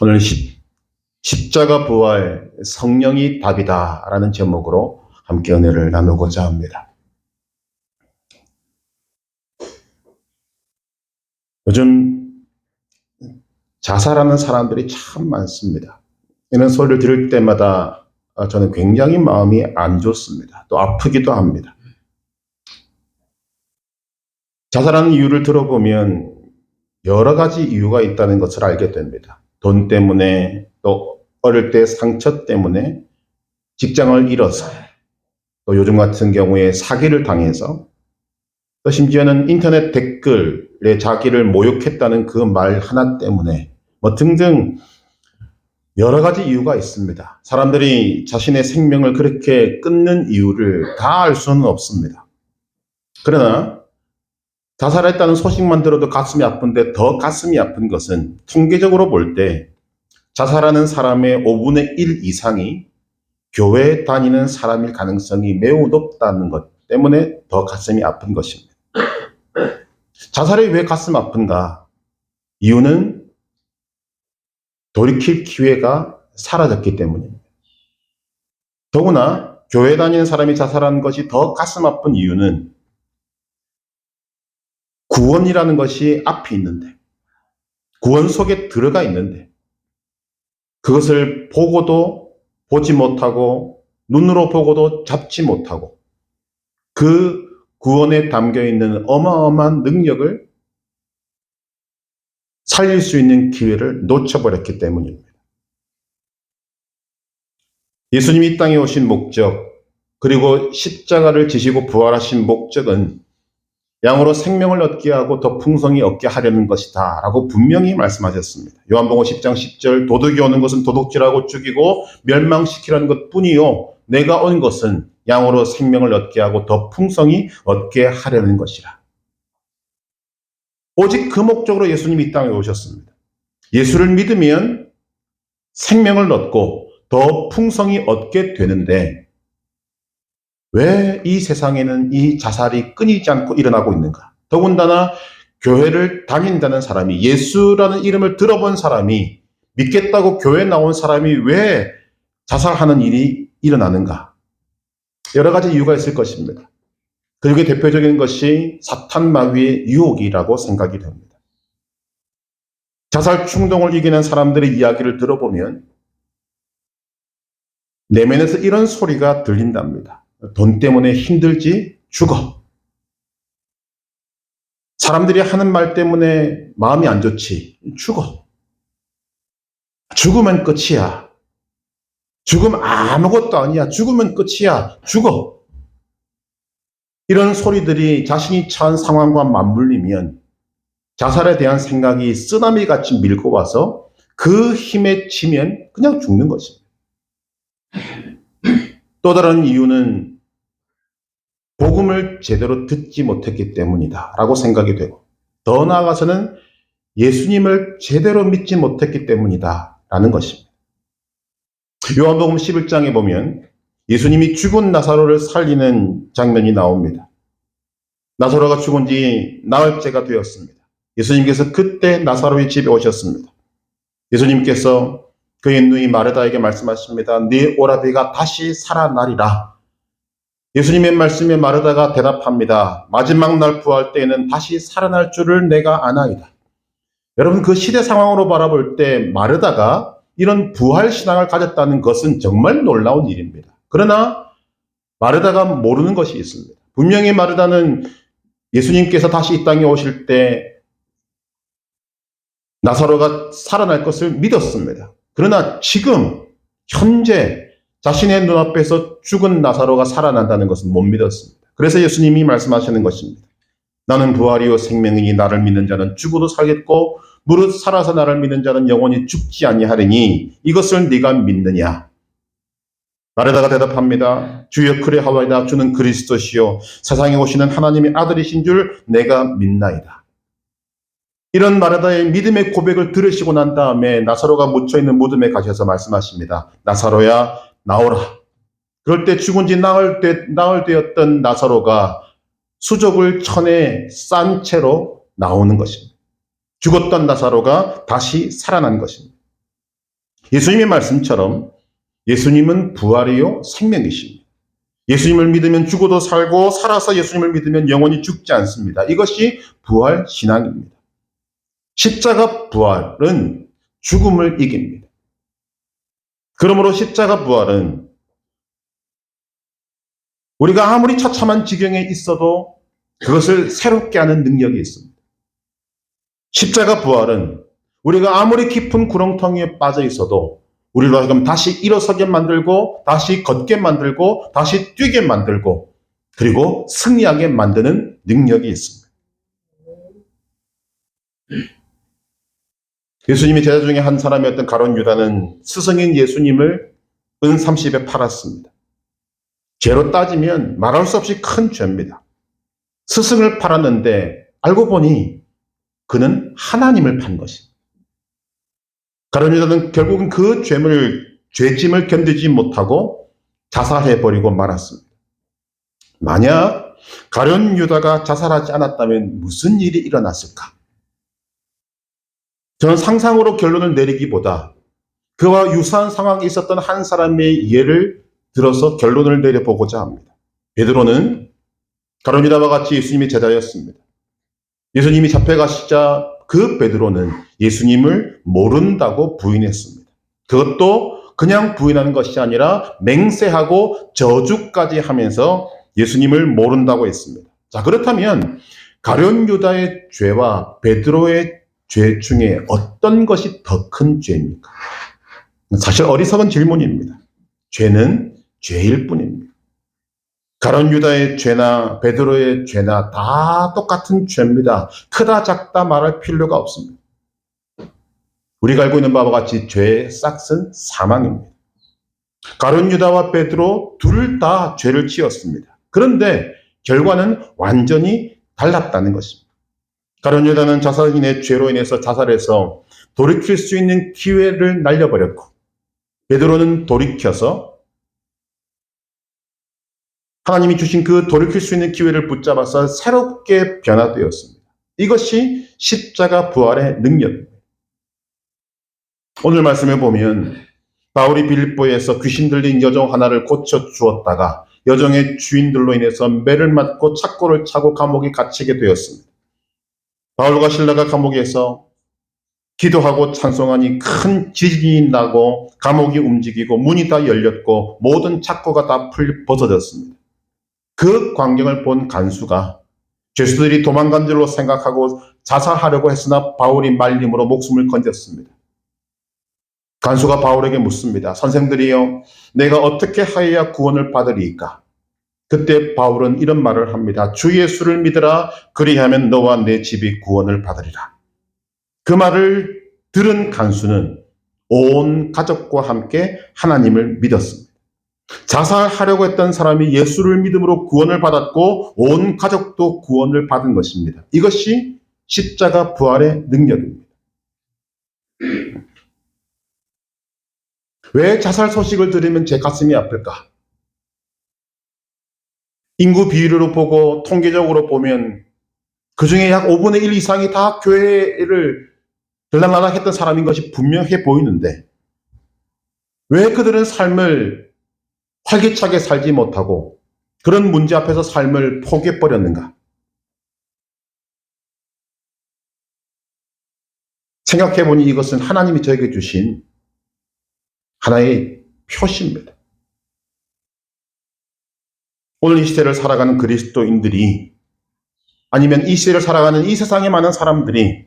오늘 십자가 부활 성령이 답이다 라는 제목으로 함께 은혜를 나누고자 합니다. 요즘 자살하는 사람들이 참 많습니다. 이런 소리를 들을 때마다 저는 굉장히 마음이 안 좋습니다. 또 아프기도 합니다. 자살하는 이유를 들어보면 여러 가지 이유가 있다는 것을 알게 됩니다. 돈 때문에, 또 어릴 때 상처 때문에, 직장을 잃어서, 또 요즘 같은 경우에 사기를 당해서, 또 심지어는 인터넷 댓글에 자기를 모욕했다는 그 말 하나 때문에 등등 여러 가지 이유가 있습니다. 사람들이 자신의 생명을 그렇게 끊는 이유를 다 알 수는 없습니다. 그러나 자살했다는 소식만 들어도 가슴이 아픈데 더 가슴이 아픈 것은 통계적으로 볼 때 자살하는 사람의 5분의 1 이상이 교회 다니는 사람일 가능성이 매우 높다는 것 때문에 더 가슴이 아픈 것입니다. 자살이 왜 가슴 아픈가? 이유는 돌이킬 기회가 사라졌기 때문입니다. 더구나 교회 다니는 사람이 자살한 것이 더 가슴 아픈 이유는 구원이라는 것이 앞에 있는데, 구원 속에 들어가 있는데 그것을 보고도 보지 못하고 눈으로 보고도 잡지 못하고 그 구원에 담겨있는 어마어마한 능력을 살릴 수 있는 기회를 놓쳐버렸기 때문입니다. 예수님이 이 땅에 오신 목적, 그리고 십자가를 지시고 부활하신 목적은 양으로 생명을 얻게 하고 더 풍성히 얻게 하려는 것이다 라고 분명히 말씀하셨습니다. 요한복음 10장 10절, 도둑이 오는 것은 도둑질하고 죽이고 멸망시키라는 것뿐이요 내가 온 것은 양으로 생명을 얻게 하고 더 풍성히 얻게 하려는 것이라. 오직 그 목적으로 예수님이 이 땅에 오셨습니다. 예수를 믿으면 생명을 얻고 더 풍성히 얻게 되는데 왜 이 세상에는 이 자살이 끊이지 않고 일어나고 있는가? 더군다나 교회를 다닌다는 사람이, 예수라는 이름을 들어본 사람이, 믿겠다고 교회 나온 사람이 왜 자살하는 일이 일어나는가? 여러 가지 이유가 있을 것입니다. 그 중에 대표적인 것이 사탄 마귀의 유혹이라고 생각이 됩니다. 자살 충동을 이기는 사람들의 이야기를 들어보면 내면에서 이런 소리가 들린답니다. 돈 때문에 힘들지? 죽어. 사람들이 하는 말 때문에 마음이 안 좋지? 죽어. 죽으면 끝이야. 죽으면 아무것도 아니야. 죽으면 끝이야. 죽어. 이런 소리들이 자신이 처한 상황과 맞물리면 자살에 대한 생각이 쓰나미같이 밀고 와서 그 힘에 치면 그냥 죽는 것입니다. 또 다른 이유는 복음을 제대로 듣지 못했기 때문이다 라고 생각이 되고, 더 나아가서는 예수님을 제대로 믿지 못했기 때문이다 라는 것입니다. 요한복음 11장에 보면 예수님이 죽은 나사로를 살리는 장면이 나옵니다. 나사로가 죽은 지 나흘째가 되었습니다. 예수님께서 그때 나사로의 집에 오셨습니다. 예수님께서 그의 누이 마르다에게 말씀하십니다. 네 오라비가 다시 살아나리라. 예수님의 말씀에 마르다가 대답합니다. 마지막 날 부활 때에는 다시 살아날 줄을 내가 아나이다. 여러분, 그 시대 상황으로 바라볼 때 마르다가 이런 부활 신앙을 가졌다는 것은 정말 놀라운 일입니다. 그러나 마르다가 모르는 것이 있습니다. 분명히 마르다는 예수님께서 다시 이 땅에 오실 때 나사로가 살아날 것을 믿었습니다. 그러나 지금 현재 자신의 눈앞에서 죽은 나사로가 살아난다는 것은 못 믿었습니다. 그래서 예수님이 말씀하시는 것입니다. 나는 부활이요 생명이니 나를 믿는 자는 죽어도 살겠고 무릇 살아서 나를 믿는 자는 영원히 죽지 아니하리니 이것을 네가 믿느냐? 마르다가 대답합니다. 주여 그리하오이다. 주는 그리스도시요 세상에 오시는 하나님의 아들이신 줄 내가 믿나이다. 이런 마르다의 믿음의 고백을 들으시고 난 다음에 나사로가 묻혀있는 무덤에 가셔서 말씀하십니다. 나사로야 나오라. 그럴 때 죽은 지 나흘 되었던 나사로가 수족을 천에 싼 채로 나오는 것입니다. 죽었던 나사로가 다시 살아난 것입니다. 예수님의 말씀처럼 예수님은 부활이요 생명이십니다. 예수님을 믿으면 죽어도 살고 살아서 예수님을 믿으면 영원히 죽지 않습니다. 이것이 부활 신앙입니다. 십자가 부활은 죽음을 이깁니다. 그러므로 십자가 부활은 우리가 아무리 처참한 지경에 있어도 그것을 새롭게 하는 능력이 있습니다. 십자가 부활은 우리가 아무리 깊은 구렁텅이에 빠져 있어도 우리로 하여금 다시 일어서게 만들고 다시 걷게 만들고 다시 뛰게 만들고 그리고 승리하게 만드는 능력이 있습니다. 예수님의 제자 중에 한 사람이었던 가룟 유다는 스승인 예수님을 은 30에 팔았습니다. 죄로 따지면 말할 수 없이 큰 죄입니다. 스승을 팔았는데 알고 보니 그는 하나님을 판 것입니다. 가룟 유다는 결국은 그 죄짐을 견디지 못하고 자살해버리고 말았습니다. 만약 가룟 유다가 자살하지 않았다면 무슨 일이 일어났을까? 저는 상상으로 결론을 내리기보다 그와 유사한 상황에 있었던 한 사람의 예를 들어서 결론을 내려보고자 합니다. 베드로는 가룟 유다와 같이 예수님의 제자였습니다. 예수님이 잡혀가시자 그 베드로는 예수님을 모른다고 부인했습니다. 그것도 그냥 부인하는 것이 아니라 맹세하고 저주까지 하면서 예수님을 모른다고 했습니다. 자, 그렇다면 가룟 유다의 죄와 베드로의 죄 중에 어떤 것이 더 큰 죄입니까? 사실 어리석은 질문입니다. 죄는 죄일 뿐입니다. 가룟 유다의 죄나 베드로의 죄나 다 똑같은 죄입니다. 크다 작다 말할 필요가 없습니다. 우리가 알고 있는 바와 같이 죄의 싹은 사망입니다. 가룟 유다와 베드로 둘 다 죄를 지었습니다. 그런데 결과는 완전히 달랐다는 것입니다. 가룟 유다는 자살인의 죄로 인해서 자살해서 돌이킬 수 있는 기회를 날려버렸고 베드로는 돌이켜서 하나님이 주신 그 돌이킬 수 있는 기회를 붙잡아서 새롭게 변화되었습니다. 이것이 십자가 부활의 능력입니다. 오늘 말씀에 보면 바울이 빌립보에서 귀신 들린 여종 하나를 고쳐 주었다가 여종의 주인들로 인해서 매를 맞고 착고를 차고 감옥에 갇히게 되었습니다. 바울과 실라가 감옥에서 기도하고 찬송하니 큰 지진이 나고 감옥이 움직이고 문이 다 열렸고 모든 착고가 다 벗어졌습니다. 그 광경을 본 간수가 죄수들이 도망간 줄로 생각하고 자살하려고 했으나 바울이 말림으로 목숨을 건졌습니다. 간수가 바울에게 묻습니다. 선생들이여, 내가 어떻게 하여야 구원을 받으리이까? 그때 바울은 이런 말을 합니다. 주 예수를 믿으라. 그리하면 너와 내 집이 구원을 받으리라. 그 말을 들은 간수는 온 가족과 함께 하나님을 믿었습니다. 자살하려고 했던 사람이 예수를 믿음으로 구원을 받았고 온 가족도 구원을 받은 것입니다. 이것이 십자가 부활의 능력입니다. 왜 자살 소식을 들으면 제 가슴이 아플까? 인구 비율로 보고 통계적으로 보면 그중에 약 5분의 1 이상이 다 교회를 들락날락 했던 사람인 것이 분명해 보이는데 왜 그들은 삶을 활기차게 살지 못하고 그런 문제 앞에서 삶을 포기해버렸는가? 생각해보니 이것은 하나님이 저에게 주신 하나의 표시입니다. 오늘 이 시대를 살아가는 그리스도인들이 아니면 이 시대를 살아가는 이 세상에 많은 사람들이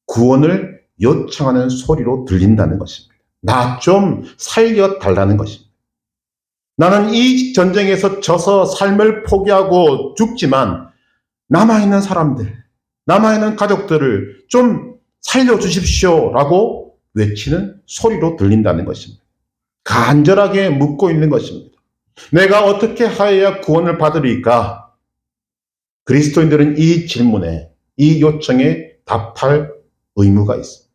구원을 요청하는 소리로 들린다는 것입니다. 나 좀 살려달라는 것입니다. 나는 이 전쟁에서 져서 삶을 포기하고 죽지만 남아있는 사람들, 남아있는 가족들을 좀 살려주십시오라고 외치는 소리로 들린다는 것입니다. 간절하게 묻고 있는 것입니다. 내가 어떻게 하여야 구원을 받으리까? 그리스도인들은 이 질문에, 이 요청에 답할 의무가 있습니다.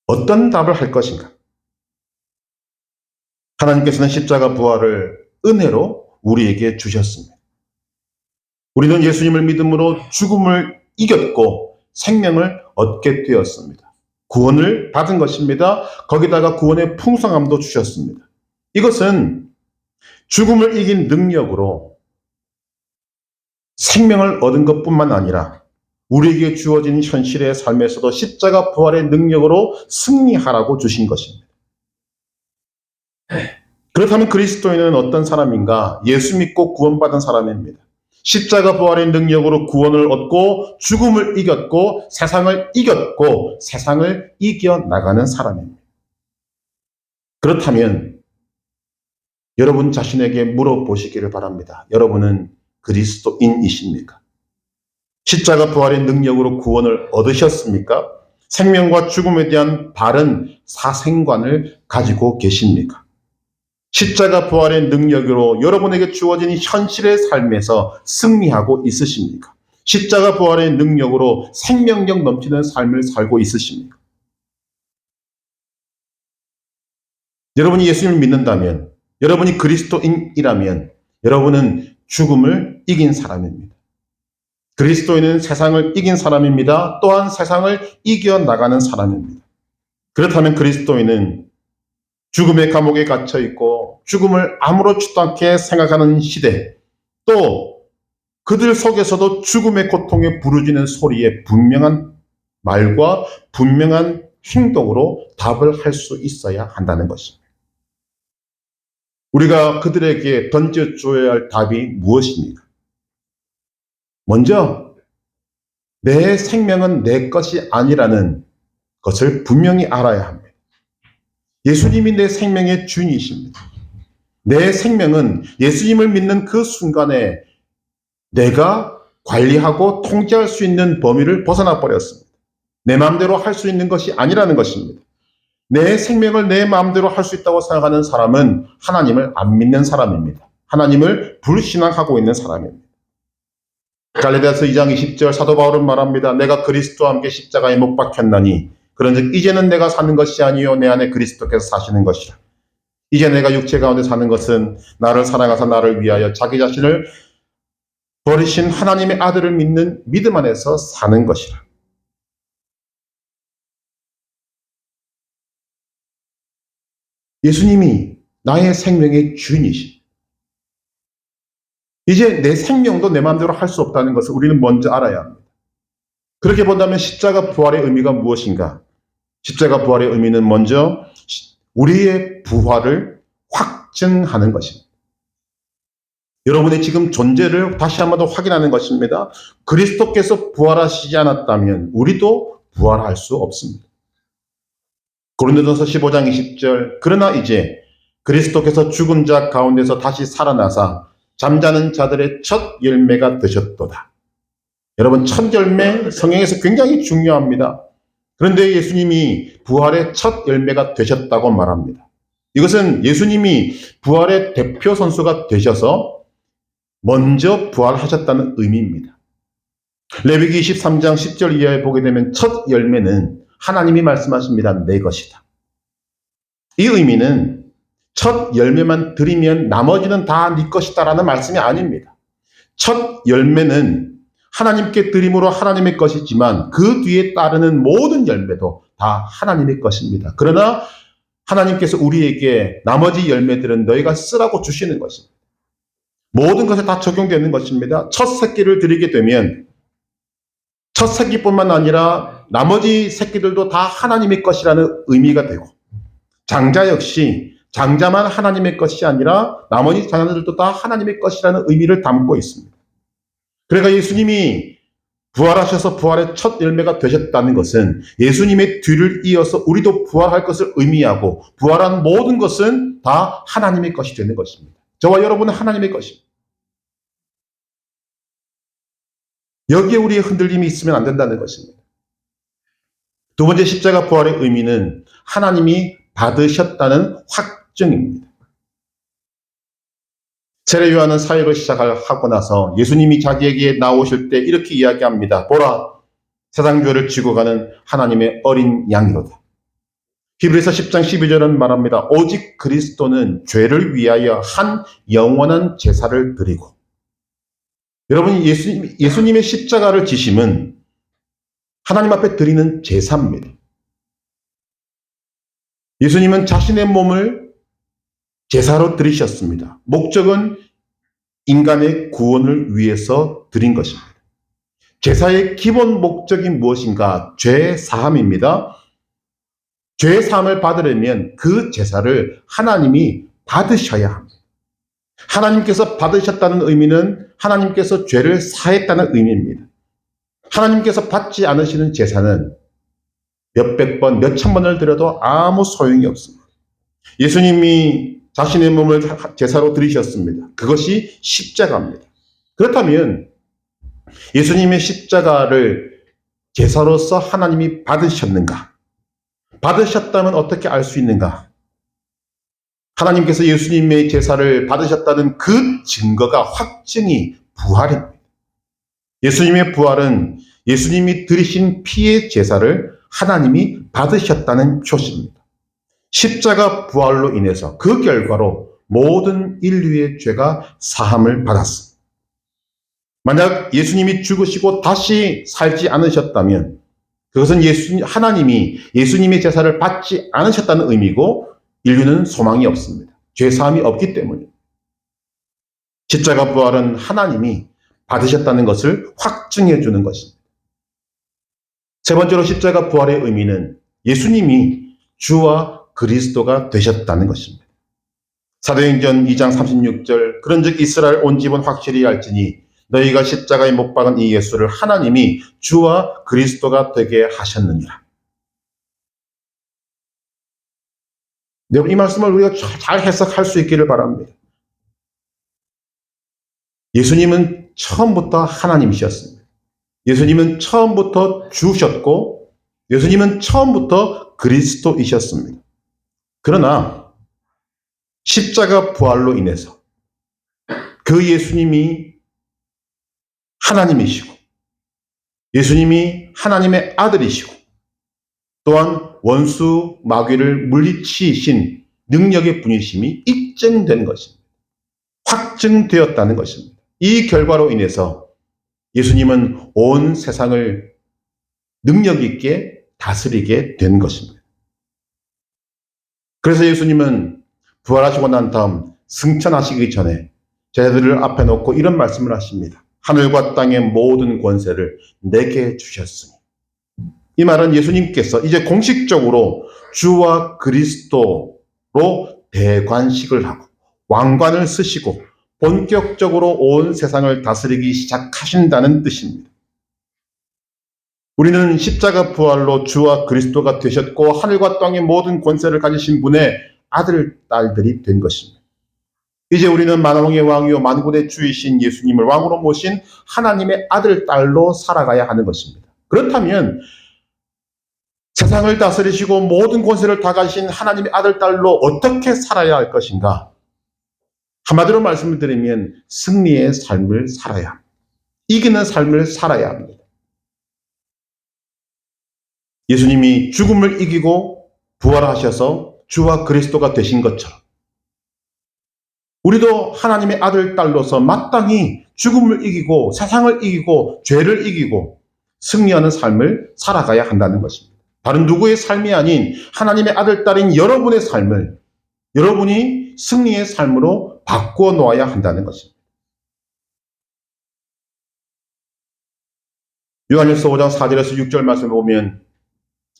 어떤 답을 할 것인가? 하나님께서는 십자가 부활을 은혜로 우리에게 주셨습니다. 우리는 예수님을 믿음으로 죽음을 이겼고 생명을 얻게 되었습니다. 구원을 받은 것입니다. 거기다가 구원의 풍성함도 주셨습니다. 이것은 죽음을 이긴 능력으로 생명을 얻은 것뿐만 아니라 우리에게 주어진 현실의 삶에서도 십자가 부활의 능력으로 승리하라고 주신 것입니다. 그렇다면 그리스도인은 어떤 사람인가? 예수 믿고 구원받은 사람입니다. 십자가 부활의 능력으로 구원을 얻고 죽음을 이겼고 세상을 이겼고 세상을 이겨나가는 사람입니다. 그렇다면 여러분 자신에게 물어보시기를 바랍니다. 여러분은 그리스도인이십니까? 십자가 부활의 능력으로 구원을 얻으셨습니까? 생명과 죽음에 대한 바른 사생관을 가지고 계십니까? 십자가 부활의 능력으로 여러분에게 주어진 현실의 삶에서 승리하고 있으십니까? 십자가 부활의 능력으로 생명력 넘치는 삶을 살고 있으십니까? 여러분이 예수님을 믿는다면, 여러분이 그리스도인이라면 여러분은 죽음을 이긴 사람입니다. 그리스도인은 세상을 이긴 사람입니다. 또한 세상을 이겨나가는 사람입니다. 그렇다면 그리스도인은 죽음의 감옥에 갇혀 있고 죽음을 아무렇지도 않게 생각하는 시대, 또 그들 속에서도 죽음의 고통에 부르짖는 소리에 분명한 말과 분명한 행동으로 답을 할 수 있어야 한다는 것입니다. 우리가 그들에게 던져줘야 할 답이 무엇입니까? 먼저 내 생명은 내 것이 아니라는 것을 분명히 알아야 합니다. 예수님이 내 생명의 주인이십니다. 내 생명은 예수님을 믿는 그 순간에 내가 관리하고 통제할 수 있는 범위를 벗어나 버렸습니다. 내 마음대로 할 수 있는 것이 아니라는 것입니다. 내 생명을 내 마음대로 할 수 있다고 생각하는 사람은 하나님을 안 믿는 사람입니다. 하나님을 불신앙하고 있는 사람입니다. 갈라디아서 2장 20절 사도 바울은 말합니다. 내가 그리스도와 함께 십자가에 못 박혔나니 그런즉 이제는 내가 사는 것이 아니요 내 안에 그리스도께서 사시는 것이라. 이제 내가 육체 가운데 사는 것은 나를 사랑하사 나를 위하여 자기 자신을 버리신 하나님의 아들을 믿는 믿음 안에서 사는 것이라. 예수님이 나의 생명의 주인이십니다. 이제 내 생명도 내 마음대로 할 수 없다는 것을 우리는 먼저 알아야 합니다. 그렇게 본다면 십자가 부활의 의미가 무엇인가? 십자가 부활의 의미는 먼저 우리의 부활을 확증하는 것입니다. 여러분의 지금 존재를 다시 한 번 더 확인하는 것입니다. 그리스도께서 부활하시지 않았다면 우리도 부활할 수 없습니다. 고린도전서 15장 20절 그러나 이제 그리스도께서 죽은 자 가운데서 다시 살아나사 잠자는 자들의 첫 열매가 되셨도다. 여러분 첫 열매 성경에서 굉장히 중요합니다. 그런데 예수님이 부활의 첫 열매가 되셨다고 말합니다. 이것은 예수님이 부활의 대표 선수가 되셔서 먼저 부활하셨다는 의미입니다. 레위기 23장 10절 이하에 보게 되면 첫 열매는 하나님이 말씀하십니다. 내 것이다. 이 의미는 첫 열매만 드리면 나머지는 다 네 것이다 라는 말씀이 아닙니다. 첫 열매는 하나님께 드림으로 하나님의 것이지만 그 뒤에 따르는 모든 열매도 다 하나님의 것입니다. 그러나 하나님께서 우리에게 나머지 열매들은 너희가 쓰라고 주시는 것입니다. 모든 것에 다 적용되는 것입니다. 첫 새끼를 드리게 되면 첫 새끼뿐만 아니라 나머지 새끼들도 다 하나님의 것이라는 의미가 되고 장자 역시 장자만 하나님의 것이 아니라 나머지 자녀들도 다 하나님의 것이라는 의미를 담고 있습니다. 그러니까 예수님이 부활하셔서 부활의 첫 열매가 되셨다는 것은 예수님의 뒤를 이어서 우리도 부활할 것을 의미하고 부활한 모든 것은 다 하나님의 것이 되는 것입니다. 저와 여러분은 하나님의 것입니다. 여기에 우리의 흔들림이 있으면 안 된다는 것입니다. 두 번째 십자가 부활의 의미는 하나님이 받으셨다는 확증입니다. 세례 요한은 사역을 시작하고 나서 예수님이 자기에게 나오실 때 이렇게 이야기합니다. 보라, 세상 죄를 지고 가는 하나님의 어린 양이로다. 히브리서 10장 12절은 말합니다. 오직 그리스도는 죄를 위하여 한 영원한 제사를 드리고. 여러분, 예수님의 십자가를 지심은 하나님 앞에 드리는 제사입니다. 예수님은 자신의 몸을 제사로 드리셨습니다. 목적은 인간의 구원을 위해서 드린 것입니다. 제사의 기본 목적이 무엇인가? 죄 사함입니다. 죄 사함을 받으려면 그 제사를 하나님이 받으셔야 합니다. 하나님께서 받으셨다는 의미는 하나님께서 죄를 사했다는 의미입니다. 하나님께서 받지 않으시는 제사는 몇백 번, 몇천 번을 드려도 아무 소용이 없습니다. 예수님이 자신의 몸을 제사로 드리셨습니다. 그것이 십자가입니다. 그렇다면 예수님의 십자가를 제사로서 하나님이 받으셨는가? 받으셨다면 어떻게 알 수 있는가? 하나님께서 예수님의 제사를 받으셨다는 그 증거가 확증이 부활입니다. 예수님의 부활은 예수님이 드리신 피의 제사를 하나님이 받으셨다는 표시입니다. 십자가 부활로 인해서 그 결과로 모든 인류의 죄가 사함을 받았습니다. 만약 예수님이 죽으시고 다시 살지 않으셨다면 그것은 하나님이 예수님의 제사를 받지 않으셨다는 의미고 인류는 소망이 없습니다. 죄사함이 없기 때문입니다. 십자가 부활은 하나님이 받으셨다는 것을 확증해 주는 것입니다. 세 번째로 십자가 부활의 의미는 예수님이 주와 그리스도가 되셨다는 것입니다. 사도행전 2장 36절 그런즉 이스라엘 온 집은 확실히 알지니 너희가 십자가에 못 박은 이 예수를 하나님이 주와 그리스도가 되게 하셨느니라. 여러분 이 말씀을 우리가 잘 해석할 수 있기를 바랍니다. 예수님은 처음부터 하나님이셨습니다. 예수님은 처음부터 주셨고 예수님은 처음부터 그리스도이셨습니다. 그러나 십자가 부활로 인해서 그 예수님이 하나님이시고 예수님이 하나님의 아들이시고 또한 원수 마귀를 물리치신 능력의 분이심이 입증된 것입니다. 확증되었다는 것입니다. 이 결과로 인해서 예수님은 온 세상을 능력 있게 다스리게 된 것입니다. 그래서 예수님은 부활하시고 난 다음 승천하시기 전에 제자들을 앞에 놓고 이런 말씀을 하십니다. 하늘과 땅의 모든 권세를 내게 주셨으니. 이 말은 예수님께서 이제 공식적으로 주와 그리스도로 대관식을 하고 왕관을 쓰시고 본격적으로 온 세상을 다스리기 시작하신다는 뜻입니다. 우리는 십자가 부활로 주와 그리스도가 되셨고 하늘과 땅의 모든 권세를 가지신 분의 아들, 딸들이 된 것입니다. 이제 우리는 만왕의 왕이요 만군의 주이신 예수님을 왕으로 모신 하나님의 아들, 딸로 살아가야 하는 것입니다. 그렇다면 세상을 다스리시고 모든 권세를 다 가지신 하나님의 아들, 딸로 어떻게 살아야 할 것인가? 한마디로 말씀을 드리면 승리의 삶을 살아야 합니다. 이기는 삶을 살아야 합니다. 예수님이 죽음을 이기고 부활하셔서 주와 그리스도가 되신 것처럼 우리도 하나님의 아들, 딸로서 마땅히 죽음을 이기고 세상을 이기고 죄를 이기고 승리하는 삶을 살아가야 한다는 것입니다. 다른 누구의 삶이 아닌 하나님의 아들, 딸인 여러분의 삶을 여러분이 승리의 삶으로 바꾸어 놓아야 한다는 것입니다. 요한일서 5장 4절에서 6절 말씀을 보면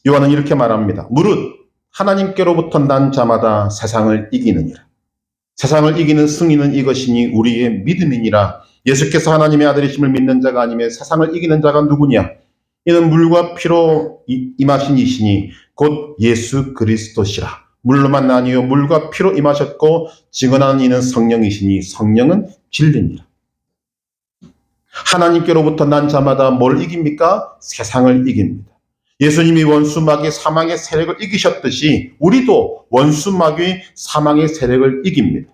요한은 이렇게 말합니다. 무릇 하나님께로부터 난 자마다 세상을 이기느니라. 세상을 이기는 승리는 이것이니 우리의 믿음이니라. 예수께서 하나님의 아들이심을 믿는 자가 아니면 세상을 이기는 자가 누구냐? 이는 물과 피로 임하신 이시니 곧 예수 그리스도시라. 물로만 아니요 물과 피로 임하셨고 증언하는 이는 성령이시니 성령은 진리니라. 하나님께로부터 난 자마다 뭘 이깁니까? 세상을 이깁니다. 예수님이 원수 마귀 사망의 세력을 이기셨듯이 우리도 원수 마귀 사망의 세력을 이깁니다.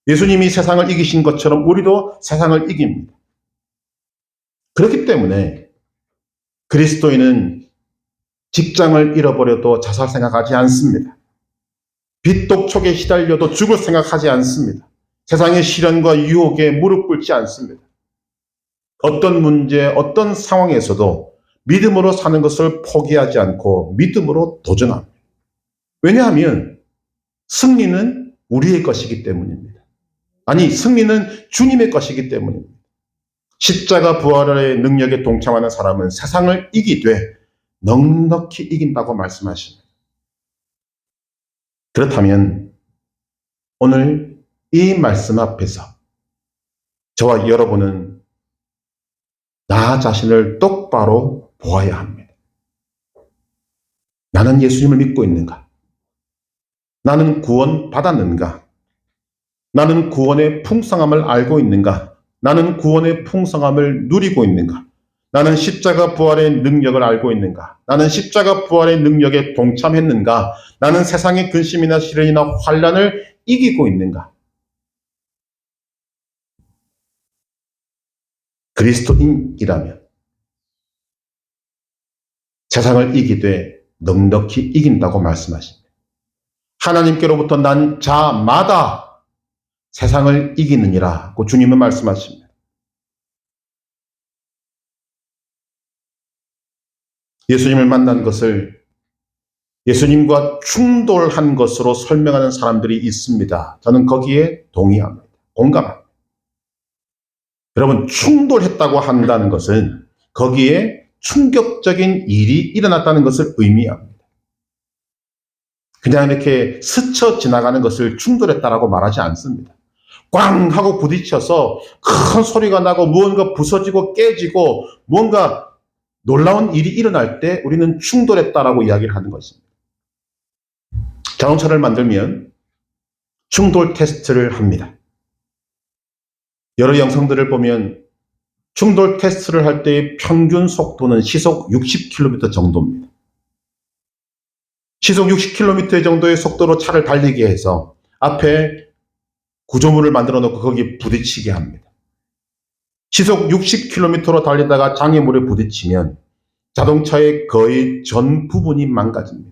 예수님이 세상을 이기신 것처럼 우리도 세상을 이깁니다. 그렇기 때문에 그리스도인은 직장을 잃어버려도 자살 생각하지 않습니다. 빚 독촉에 시달려도 죽을 생각하지 않습니다. 세상의 시련과 유혹에 무릎 꿇지 않습니다. 어떤 문제, 어떤 상황에서도 믿음으로 사는 것을 포기하지 않고 믿음으로 도전합니다. 왜냐하면 승리는 우리의 것이기 때문입니다. 아니, 승리는 주님의 것이기 때문입니다. 십자가 부활의 능력에 동참하는 사람은 세상을 이기되 넉넉히 이긴다고 말씀하십니다. 그렇다면 오늘 이 말씀 앞에서 저와 여러분은 나 자신을 똑바로 보아야 합니다. 나는 예수님을 믿고 있는가? 나는 구원 받았는가? 나는 구원의 풍성함을 알고 있는가? 나는 구원의 풍성함을 누리고 있는가? 나는 십자가 부활의 능력을 알고 있는가? 나는 십자가 부활의 능력에 동참했는가? 나는 세상의 근심이나 시련이나 환난을 이기고 있는가? 그리스도인이라면 세상을 이기되 넉넉히 이긴다고 말씀하십니다. 하나님께로부터 난 자마다 세상을 이기느니라고 주님은 말씀하십니다. 예수님을 만난 것을 예수님과 충돌한 것으로 설명하는 사람들이 있습니다. 저는 거기에 동의합니다. 공감합니다. 여러분, 충돌했다고 한다는 것은 거기에 충격적인 일이 일어났다는 것을 의미합니다. 그냥 이렇게 스쳐 지나가는 것을 충돌했다라고 말하지 않습니다. 꽝 하고 부딪혀서 큰 소리가 나고 무언가 부서지고 깨지고 뭔가 놀라운 일이 일어날 때 우리는 충돌했다라고 이야기를 하는 것입니다. 자동차를 만들면 충돌 테스트를 합니다. 여러 영상들을 보면 충돌 테스트를 할 때의 평균 속도는 시속 60km 정도입니다. 시속 60km 정도의 속도로 차를 달리게 해서 앞에 구조물을 만들어 놓고 거기에 부딪히게 합니다. 시속 60km로 달리다가 장애물에 부딪히면 자동차의 거의 전 부분이 망가집니다.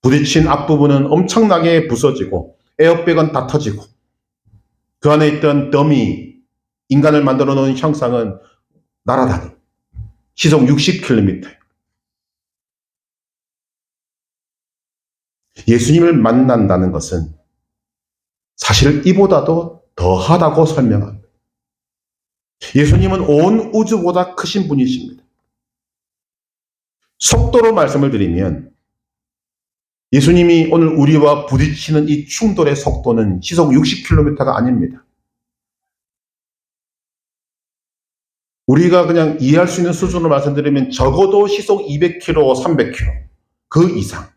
부딪힌 앞부분은 엄청나게 부서지고 에어백은 다 터지고 그 안에 있던 더미, 인간을 만들어 놓은 형상은 날아다니 시속 60km. 예수님을 만난다는 것은 사실 이보다도 더하다고 설명합니다. 예수님은 온 우주보다 크신 분이십니다. 속도로 말씀을 드리면 예수님이 오늘 우리와 부딪히는 이 충돌의 속도는 시속 60km가 아닙니다. 우리가 그냥 이해할 수 있는 수준으로 말씀드리면 적어도 시속 200km, 300km 그 이상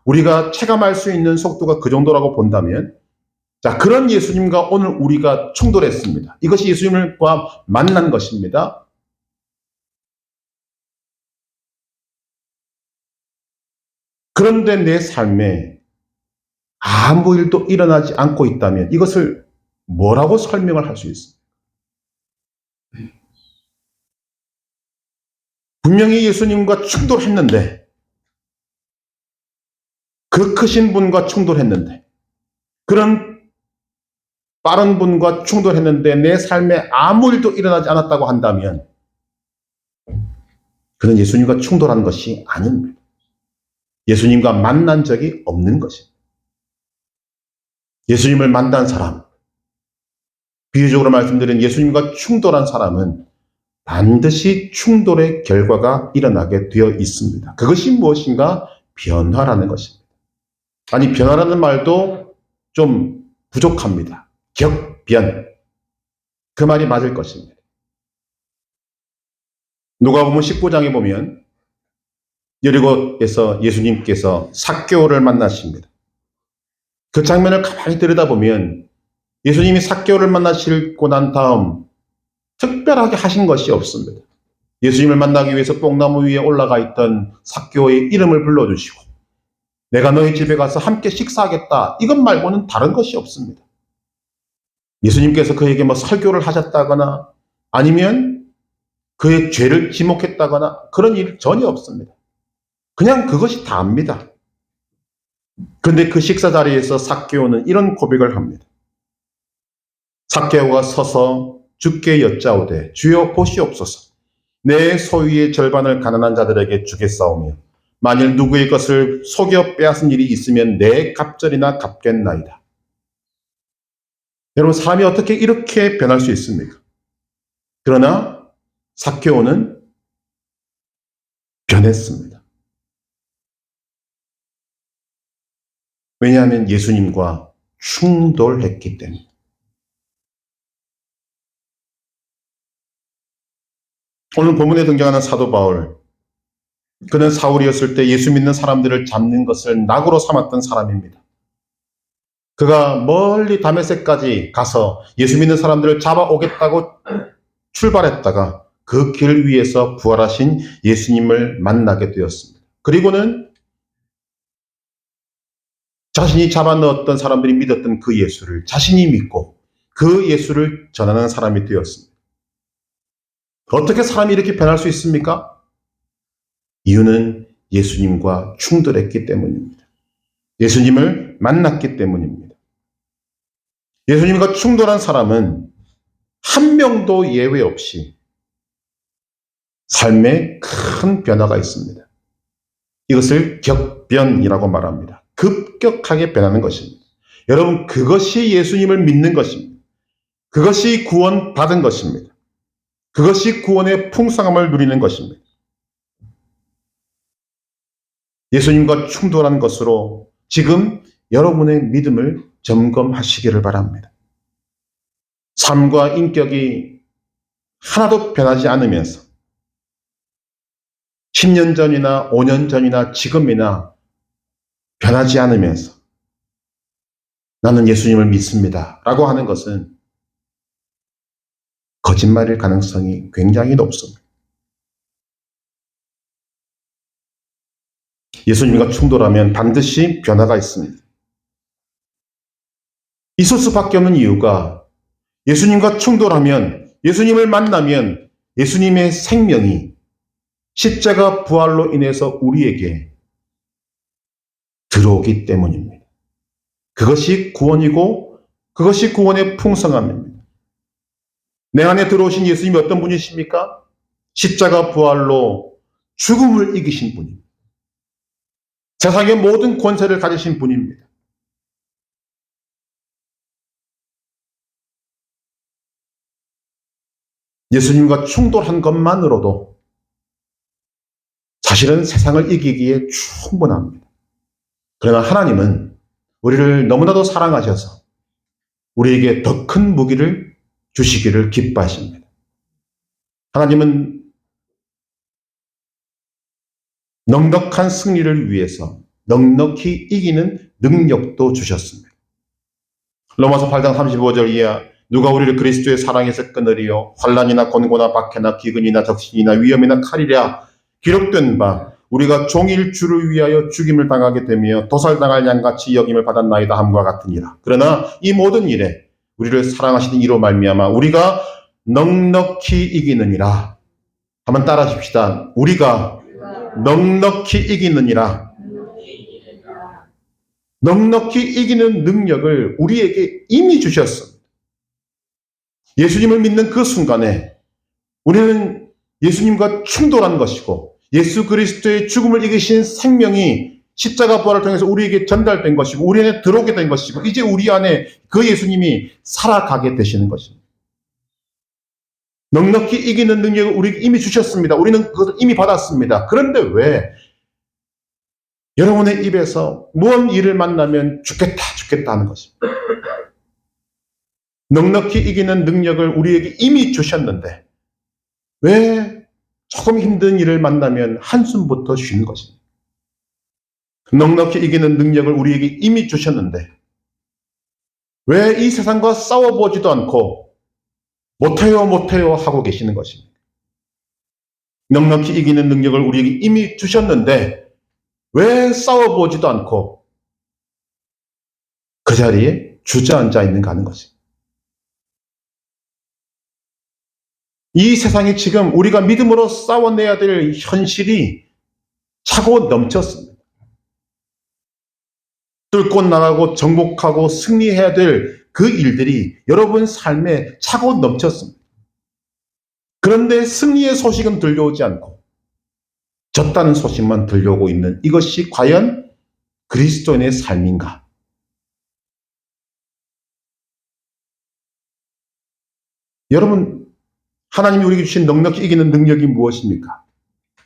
우리가 체감할 수 있는 속도가 그 정도라고 본다면 자, 그런 예수님과 오늘 우리가 충돌했습니다. 이것이 예수님과 만난 것입니다. 그런데 내 삶에 아무 일도 일어나지 않고 있다면 이것을 뭐라고 설명을 할 수 있습니까? 분명히 예수님과 충돌했는데 그 크신 분과 충돌했는데 그런 빠른 분과 충돌했는데 내 삶에 아무 일도 일어나지 않았다고 한다면 그는 예수님과 충돌한 것이 아닙니다. 예수님과 만난 적이 없는 것입니다. 예수님을 만난 사람, 비유적으로 말씀드린 예수님과 충돌한 사람은 반드시 충돌의 결과가 일어나게 되어 있습니다. 그것이 무엇인가? 변화라는 것입니다. 아니, 변화라는 말도 좀 부족합니다. 격변. 그 말이 맞을 것입니다. 누가복음 19장에 보면 여리고에서 예수님께서 삭개오를 만나십니다. 그 장면을 가만히 들여다보면 예수님이 삭개오를 만나시고 난 다음 특별하게 하신 것이 없습니다. 예수님을 만나기 위해서 뽕나무 위에 올라가 있던 삭개오의 이름을 불러주시고 내가 너희 집에 가서 함께 식사하겠다. 이것 말고는 다른 것이 없습니다. 예수님께서 그에게 뭐 설교를 하셨다거나 아니면 그의 죄를 지목했다거나 그런 일 전혀 없습니다. 그냥 그것이 다입니다. 그런데 그 식사 자리에서 삭개오는 이런 고백을 합니다. 삭개오가 서서 주께 여짜오되 주여 보시옵소서 내 소유의 절반을 가난한 자들에게 주겠사오며 만일 누구의 것을 속여 빼앗은 일이 있으면 내 갑절이나 갚겠나이다. 여러분, 사람이 어떻게 이렇게 변할 수 있습니까? 그러나 삭개오는 변했습니다. 왜냐하면 예수님과 충돌했기 때문에. 오늘 본문에 등장하는 사도 바울, 그는 사울이었을 때 예수 믿는 사람들을 잡는 것을 낙으로 삼았던 사람입니다. 그가 멀리 다메섹까지 가서 예수 믿는 사람들을 잡아오겠다고 출발했다가 그 길 위에서 부활하신 예수님을 만나게 되었습니다. 그리고는 자신이 잡아넣었던 사람들이 믿었던 그 예수를 자신이 믿고 그 예수를 전하는 사람이 되었습니다. 어떻게 사람이 이렇게 변할 수 있습니까? 이유는 예수님과 충돌했기 때문입니다. 예수님을 만났기 때문입니다. 예수님과 충돌한 사람은 한 명도 예외 없이 삶에 큰 변화가 있습니다. 이것을 격변이라고 말합니다. 급격하게 변하는 것입니다. 여러분, 그것이 예수님을 믿는 것입니다. 그것이 구원받은 것입니다. 그것이 구원의 풍성함을 누리는 것입니다. 예수님과 충돌한 것으로 지금 여러분의 믿음을 점검하시기를 바랍니다. 삶과 인격이 하나도 변하지 않으면서 10년 전이나 5년 전이나 지금이나 변하지 않으면서 나는 예수님을 믿습니다 라고 하는 것은 거짓말일 가능성이 굉장히 높습니다. 예수님과 충돌하면 반드시 변화가 있습니다. 있을 수밖에 없는 이유가 예수님과 충돌하면, 예수님을 만나면 예수님의 생명이 십자가 부활로 인해서 우리에게 들어오기 때문입니다. 그것이 구원이고 그것이 구원의 풍성함입니다. 내 안에 들어오신 예수님이 어떤 분이십니까? 십자가 부활로 죽음을 이기신 분입니다. 세상의 모든 권세를 가지신 분입니다. 예수님과 충돌한 것만으로도 사실은 세상을 이기기에 충분합니다. 그러나 하나님은 우리를 너무나도 사랑하셔서 우리에게 더 큰 무기를 주시기를 기뻐하십니다. 하나님은 넉넉한 승리를 위해서 넉넉히 이기는 능력도 주셨습니다. 로마서 8장 35절 이하 누가 우리를 그리스도의 사랑에서 끊으리요 환난이나 곤고나 박해나 기근이나 적신이나 위험이나 칼이랴 기록된 바 우리가 종일 주를 위하여 죽임을 당하게 되며 도살당할 양같이 여김을 받았나이다 함과 같으니라. 그러나 이 모든 일에 우리를 사랑하시는 이로 말미암아 우리가 넉넉히 이기느니라. 한번 따라하십시다. 우리가 넉넉히 이기느니라. 넉넉히 이기는 능력을 우리에게 이미 주셨습니다. 예수님을 믿는 그 순간에 우리는 예수님과 충돌한 것이고 예수 그리스도의 죽음을 이기신 생명이 십자가 부활을 통해서 우리에게 전달된 것이고 우리 안에 들어오게 된 것이고 이제 우리 안에 그 예수님이 살아가게 되시는 것입니다. 넉넉히 이기는 능력을 우리에게 이미 주셨습니다. 우리는 그것을 이미 받았습니다. 그런데 왜 여러분의 입에서 무언 일을 만나면 죽겠다 하는 것입니다. 넉넉히 이기는 능력을 우리에게 이미 주셨는데 왜 조금 힘든 일을 만나면 한숨부터 쉬는 것입니다. 넉넉히 이기는 능력을 우리에게 이미 주셨는데 왜 이 세상과 싸워보지도 않고 못해요 하고 계시는 것입니다. 넉넉히 이기는 능력을 우리에게 이미 주셨는데 왜 싸워보지도 않고 그 자리에 주저앉아 있는가 하는 것입니다. 이 세상이 지금 우리가 믿음으로 싸워내야 될 현실이 차고 넘쳤습니다. 뚫고 나가고 정복하고 승리해야 될 그 일들이 여러분 삶에 차고 넘쳤습니다. 그런데 승리의 소식은 들려오지 않고 졌다는 소식만 들려오고 있는 이것이 과연 그리스도인의 삶인가? 여러분, 하나님이 우리에게 주신 넉넉히 이기는 능력이 무엇입니까?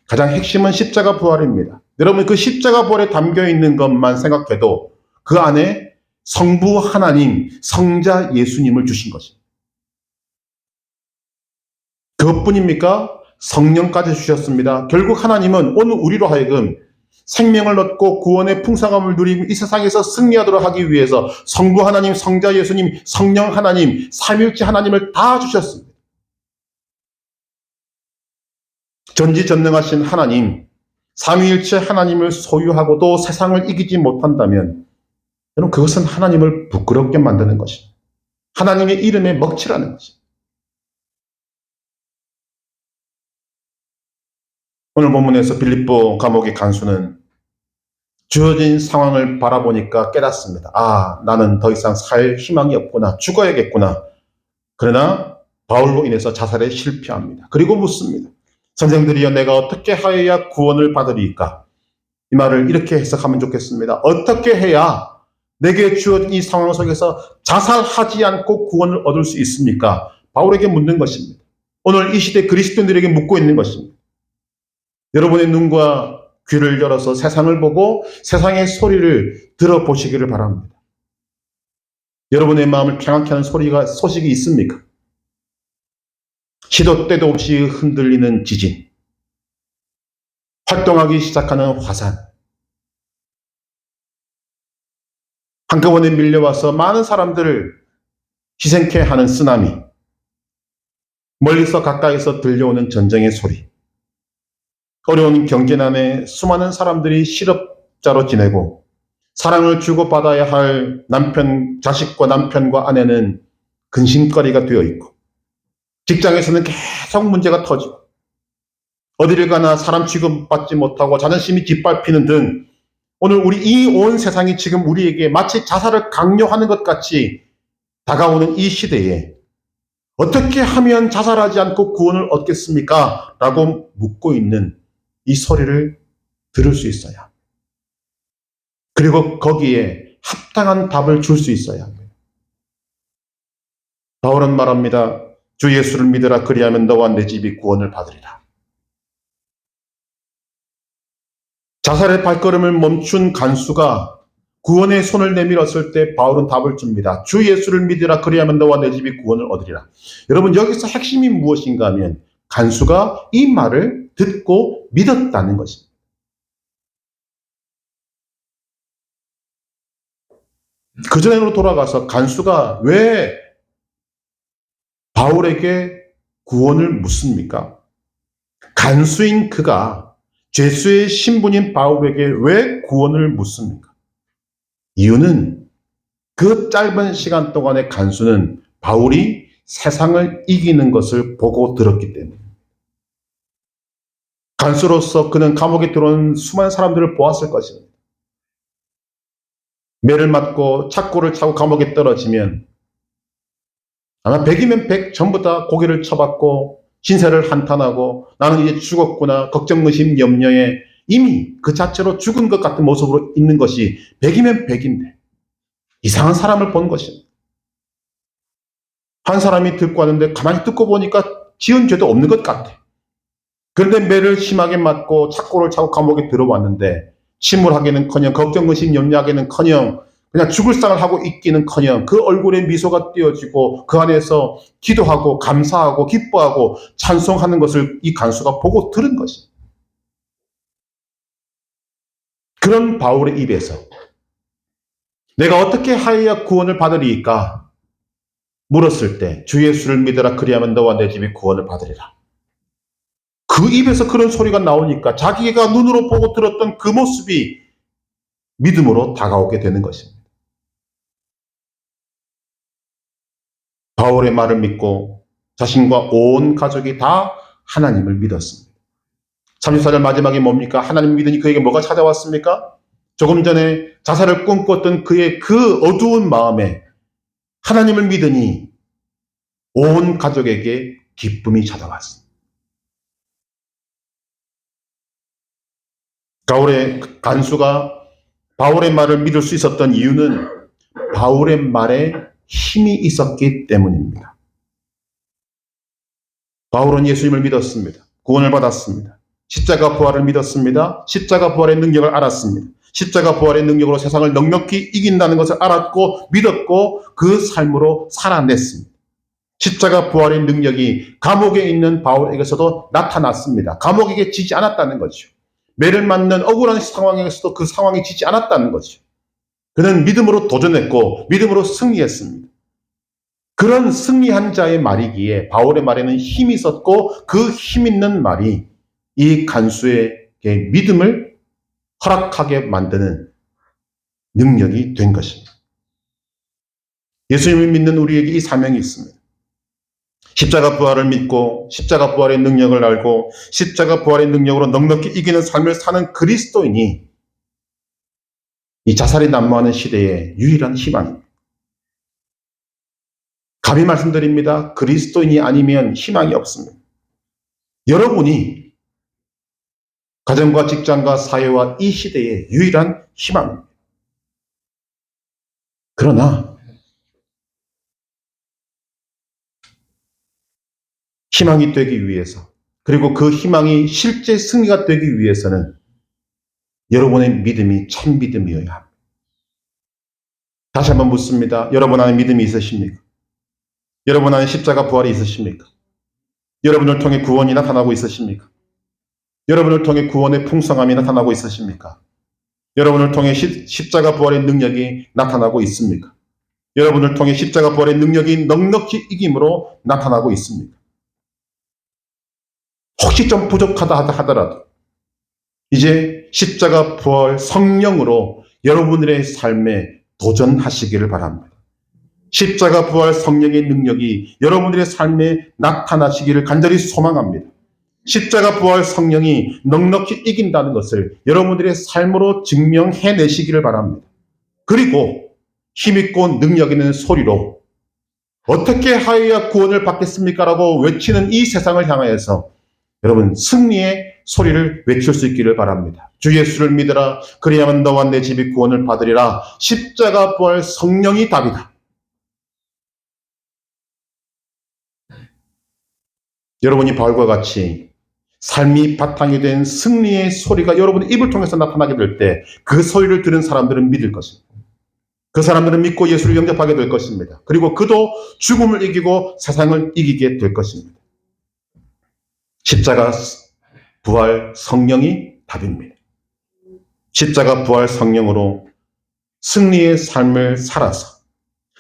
가장 핵심은 십자가 부활입니다. 여러분, 그 십자가 부활에 담겨 있는 것만 생각해도 그 안에 성부 하나님, 성자 예수님을 주신 것입니다. 그것뿐입니까? 성령까지 주셨습니다. 결국 하나님은 오늘 우리로 하여금 생명을 얻고 구원의 풍성함을 누리고 이 세상에서 승리하도록 하기 위해서 성부 하나님, 성자 예수님, 성령 하나님, 삼위일체 하나님을 다 주셨습니다. 전지전능하신 하나님, 삼위일체 하나님을 소유하고도 세상을 이기지 못한다면 여러분, 그것은 하나님을 부끄럽게 만드는 것입니다. 하나님의 이름에 먹칠하는 것입니다. 오늘 본문에서 빌립보 감옥의 간수는 주어진 상황을 바라보니까 깨닫습니다. 아, 나는 더 이상 살 희망이 없구나. 죽어야겠구나. 그러나 바울로 인해서 자살에 실패합니다. 그리고 묻습니다. 선생들이여, 내가 어떻게 하여야 구원을 받으리까? 이 말을 이렇게 해석하면 좋겠습니다. 어떻게 해야 내게 주어진 이 상황 속에서 자살하지 않고 구원을 얻을 수 있습니까? 바울에게 묻는 것입니다. 오늘 이 시대 그리스도인들에게 묻고 있는 것입니다. 여러분의 눈과 귀를 열어서 세상을 보고 세상의 소리를 들어보시기를 바랍니다. 여러분의 마음을 평안케 하는 소식이 있습니까? 시도 때도 없이 흔들리는 지진, 활동하기 시작하는 화산, 한꺼번에 밀려와서 많은 사람들을 희생케 하는 쓰나미, 멀리서 가까이서 들려오는 전쟁의 소리, 어려운 경제난에 수많은 사람들이 실업자로 지내고 사랑을 주고받아야 할 자식과 남편과 아내는 근심거리가 되어 있고 직장에서는 계속 문제가 터지고 어디를 가나 사람 취급받지 못하고 자존심이 짓밟히는 등 오늘 우리 이 온 세상이 지금 우리에게 마치 자살을 강요하는 것 같이 다가오는 이 시대에 어떻게 하면 자살하지 않고 구원을 얻겠습니까? 라고 묻고 있는 이 소리를 들을 수 있어야 합니다. 그리고 거기에 합당한 답을 줄 수 있어야 합니다. 바울은 말합니다. 주 예수를 믿으라. 그리하면 너와 내 집이 구원을 받으리라. 자살의 발걸음을 멈춘 간수가 구원의 손을 내밀었을 때 바울은 답을 줍니다. 주 예수를 믿으라. 그리하면 너와 내 집이 구원을 얻으리라. 여러분, 여기서 핵심이 무엇인가 하면 간수가 이 말을 듣고 믿었다는 것입니다. 그 전으로 돌아가서 간수가 왜 바울에게 구원을 묻습니까? 간수인 그가 죄수의 신분인 바울에게 왜 구원을 묻습니까? 이유는 그 짧은 시간 동안의 간수는 바울이 세상을 이기는 것을 보고 들었기 때문입니다. 간수로서 그는 감옥에 들어온 수많은 사람들을 보았을 것입니다. 매를 맞고 착고를 차고 감옥에 떨어지면 아마 100이면 100 전부 다 고개를 쳐박고 신세를 한탄하고 나는 이제 죽었구나 걱정 의심 염려에 이미 그 자체로 죽은 것 같은 모습으로 있는 것이 100이면 100인데 이상한 사람을 본 것입니다. 한 사람이 듣고 왔는데 가만히 듣고 보니까 지은 죄도 없는 것 같아. 그런데 매를 심하게 맞고 착고를 차고 감옥에 들어왔는데 침울하기는커녕 걱정 의심 염려하기는커녕 그냥 죽을 상을 하고 있기는커녕 그 얼굴에 미소가 띄어지고 그 안에서 기도하고 감사하고 기뻐하고 찬송하는 것을 이 간수가 보고 들은 것입니다. 그런 바울의 입에서 내가 어떻게 하여야 구원을 받으리까 물었을 때 주 예수를 믿으라. 그리하면 너와 내 집이 구원을 받으리라. 그 입에서 그런 소리가 나오니까 자기가 눈으로 보고 들었던 그 모습이 믿음으로 다가오게 되는 것입니다. 바울의 말을 믿고 자신과 온 가족이 다 하나님을 믿었습니다. 34절 마지막에 뭡니까? 하나님을 믿으니 그에게 뭐가 찾아왔습니까? 조금 전에 자살을 꿈꿨던 그의 그 어두운 마음에 하나님을 믿으니 온 가족에게 기쁨이 찾아왔습니다. 간수가 바울의 말을 믿을 수 있었던 이유는 바울의 말에 힘이 있었기 때문입니다. 바울은 예수님을 믿었습니다. 구원을 받았습니다. 십자가 부활을 믿었습니다. 십자가 부활의 능력을 알았습니다. 십자가 부활의 능력으로 세상을 넉넉히 이긴다는 것을 알았고 믿었고 그 삶으로 살아냈습니다. 십자가 부활의 능력이 감옥에 있는 바울에게서도 나타났습니다. 감옥에게 지지 않았다는 거죠. 매를 맞는 억울한 상황에서도 그 상황이 지지 않았다는 거죠. 그는 믿음으로 도전했고 믿음으로 승리했습니다. 그런 승리한 자의 말이기에 바울의 말에는 힘이 있었고 그 힘 있는 말이 이 간수에게 믿음을 허락하게 만드는 능력이 된 것입니다. 예수님을 믿는 우리에게 이 사명이 있습니다. 십자가 부활을 믿고 십자가 부활의 능력을 알고 십자가 부활의 능력으로 넉넉히 이기는 삶을 사는 그리스도인이 이 자살이 난무하는 시대의 유일한 희망입니다. 감히 말씀드립니다. 그리스도인이 아니면 희망이 없습니다. 여러분이 가정과 직장과 사회와 이 시대의 유일한 희망입니다. 그러나 희망이 되기 위해서 그리고 그 희망이 실제 승리가 되기 위해서는 여러분의 믿음이 참 믿음이어야 합니다. 다시 한번 묻습니다. 여러분 안에 믿음이 있으십니까? 여러분 안에 십자가 부활이 있으십니까? 여러분을 통해 구원이 나타나고 있으십니까? 여러분을 통해 구원의 풍성함이 나타나고 있으십니까? 여러분을 통해 십자가 부활의 능력이 나타나고 있습니까? 여러분을 통해 십자가 부활의 능력이 넉넉히 이김으로 나타나고 있습니까? 혹시 좀 부족하다 하더라도 이제 십자가 부활 성령으로 여러분들의 삶에 도전하시기를 바랍니다. 십자가 부활 성령의 능력이 여러분들의 삶에 나타나시기를 간절히 소망합니다. 십자가 부활 성령이 넉넉히 이긴다는 것을 여러분들의 삶으로 증명해내시기를 바랍니다. 그리고 힘있고 능력 있는 소리로 어떻게 하여야 구원을 받겠습니까? 라고 외치는 이 세상을 향하여서 여러분 승리의 소리를 외칠 수 있기를 바랍니다. 주 예수를 믿으라. 그리하면 너와 내 집이 구원을 받으리라. 십자가 부활 성령이 답이다. 여러분이 바울과 같이 삶이 바탕이 된 승리의 소리가 여러분의 입을 통해서 나타나게 될 때 그 소리를 들은 사람들은 믿을 것입니다. 그 사람들은 믿고 예수를 영접하게 될 것입니다. 그리고 그도 죽음을 이기고 세상을 이기게 될 것입니다. 십자가 부활 성령이 답입니다. 십자가 부활 성령으로 승리의 삶을 살아서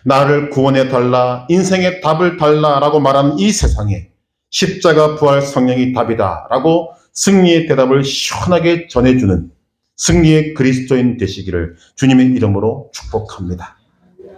나를 구원해 달라, 인생의 답을 달라라고 말하는 이 세상에 십자가 부활 성령이 답이다라고 승리의 대답을 시원하게 전해주는 승리의 그리스도인 되시기를 주님의 이름으로 축복합니다.